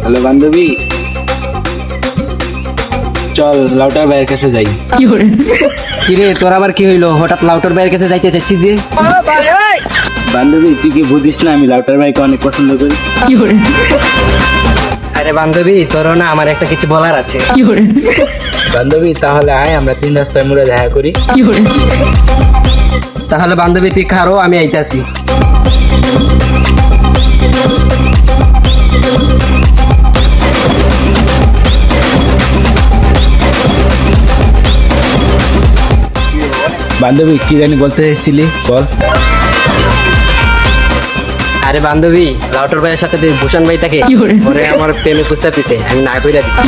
Hello বান্ধবী, চল লাউটার ভাইয়ের কাছে যাই। কিরে তোর আবার কি হইলো? হঠাৎ লাউটার ভাইয়ের কাছে যাইতে চাচ্ছিস যে? বান্ধবী তুই কি বুঝিস না আমি লাউটার ভাইকে অনেক পছন্দ করি। আরে বান্ধবী, তোরও না আমার একটা কিছু বলার আছে। বান্ধবী তাহলে আয় আমরা 3 রাস্তার মোড়ে দেখা করি। তাহলে বান্ধবী তুই খারো, আমি আইতাছি। বান্ধবী কি জানি বলতে চাইছিলি, বল। আরে বান্ধবী, লাউটার ভাইয়ের সাথে যে ভূষণ ভাই থাকে, ওরে আমার প্রেমে বুঝতে দিছে, আমি না কইরা দিছি।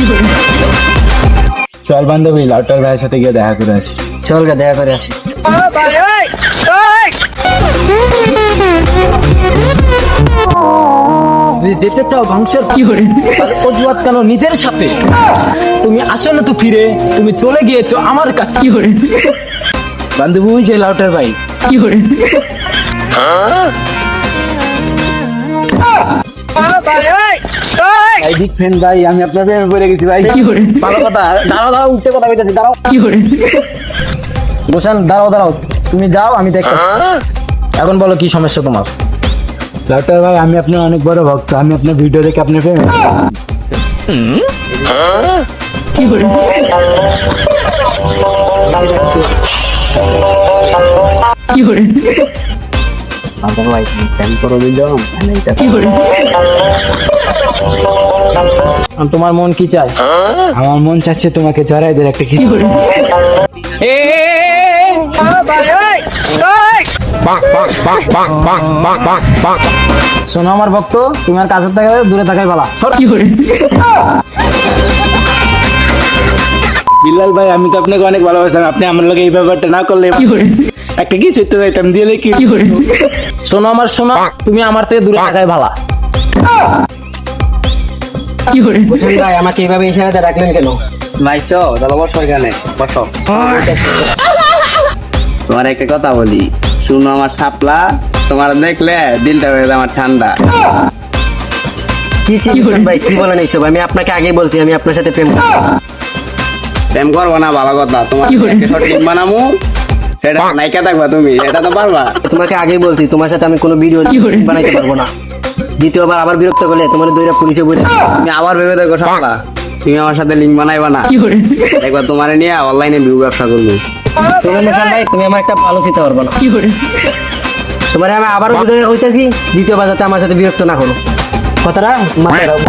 চল বান্ধবী লাউটার ভাইয়ের সাথে গিয়ে দেখা করে আসি। চল গা দেখা করে আসি। তুমি যেতে চাও ধ্বংসের অজুহাত কেন নিজের সাথে? তুমি আসলে তো ফিরে তুমি চলে গিয়েছো আমার কাছে। বান্ধবী ওই যে লাউটার ভাই। ভাই বিগ ফ্রেন্ড ভাই, আমি আপনার প্রেমে পড়ে গেছি ভাই। ভালো কথা, দাঁড়াও দাঁড়াও, উঠে কথা কইতাছি, দাঁড়াও। ভূষণ দাঁড়াও দাঁড়াও, তুমি যাও, আমি দেখতে। এখন বলো কি সমস্যা তোমার? লাউটার ভাই আমি আপনার অনেক বড় ভক্ত, আমি আপনার ভিডিও দেখে আপনার প্রেমে। তোমার মন কি চায়? আমার মন চাচ্ছে তোমাকে জড়াই ধরে একটা কিছু। শোনো আমার ভক্ত, তোমার কাছের থেকে দূরে থাকাই ভালো। বিল্লাল ভাই আমি তো আপনাকে অনেক ভালোবাসতাম, আপনি আমার লোক এই ব্যাপারটা না করলে একটা কি করতে যাইতাম দিলে কি। শোনো আমার শোনো, তুমি আমার থেকে দূরে থাকাই ভালো। ভূষণ ভাই আমাকে এইভাবে ইশারাতে রাখলেন কেন? ভাইসো তাহলে বসো এখানে বসো। তোমার একটা কথা বলি, শুনো আমার শাপলা, তোমার দেখলে দিলটা হয়ে যায় আমার ঠান্ডা। জি জি ভূষণ ভাই, কি বলেন এইসব? আমি আপনাকে আগেই বলছি আমি আপনার সাথে প্রেম করি। প্রেম করবো না ভালো কথা, তোমার সঠিক বানামু সেটা নায়িকা থাকবা তুমি, এটা তো পারবা। তোমাকে আগেই বলছি তোমার সাথে আমি কোনো ভিডিও বানাইতে পারবো না। দ্বিতীয়বার আবার বিরক্ত করলে তোমার দইরা পুলিশে বলে। তুমি আবার ভেবে দেখো শাপলা, তুমি আমার সাথে লিঙ্ক বানাইবা না, দেখবা তোমার নিয়ে অনলাইনে ভিউ ব্যবসা করবো। তুমি ভূষণ ভাই, তুমি আমার একটা ভালো চিন্তা পারবো না। তোমার আমি আবারও বুঝে হইতেছি, দ্বিতীয়বার যাতে আমার সাথে বিরক্ত না করো। কথাটা মাথায় রাখো।